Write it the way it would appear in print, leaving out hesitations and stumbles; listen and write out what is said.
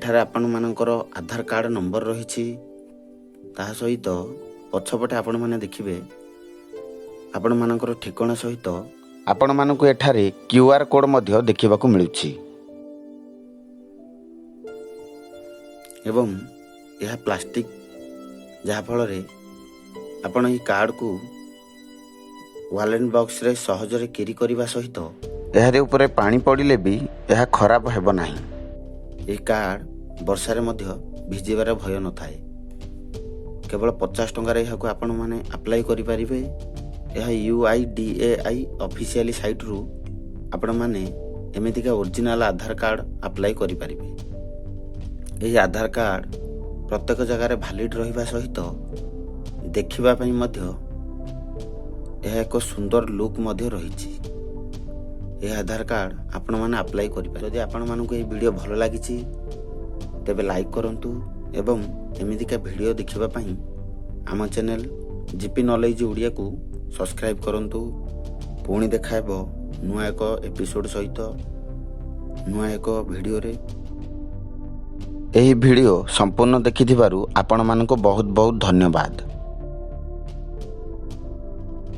एठारे आपण मानकर आधार कार्ड नंबर रही सहित पछपटे आपण माने देखिबे आपण मानकर ठिकाना सहित आपण मानकु एठारे क्यूआर कोड मध्य देखिबाकू मिलुछि एवं यह प्लास्टिक जहा फल रे आपण ई कार्ड को वॉलेट बॉक्स रे सहजरे कैरी करबा सहित एहारे ऊपर पानी पड़िले भी यह खराब हेब नाही। ए कार्ड वर्षा रे मध्य भिजिबार भय न थाए। केवल 50 टंका रे यहाको आपण माने अप्लाई करि परिबे। यह UIDAI ऑफिशियल साइट रु आपण माने एमितिका ओरिजिनल आधार कार्ड अप्लाई करि परिबे। एही आधार कार्ड प्रत्येक जगह रे वैलिड रहिबा सहित देखिबा पई मध्य यह एक सुंदर लुक मध्य रही। यह आधार कार्ड आपण माने अप्लाई करि पारे। यदि आपण मानकु ए वीडियो भलो लागिछि तेबे लाइक करंतु एवं एमितिका वीडियो देखिबा पई आम चैनल जीपी नॉलेज ओडिया को सब्सक्राइब करंतु। पुणी देखाएबो नुआ एक एपिसोड सहित नुआ एक वीडियो रे। एही वीडियो संपूर्ण देखिथिबारु आपण मानको बहुत बहुत धन्यवाद।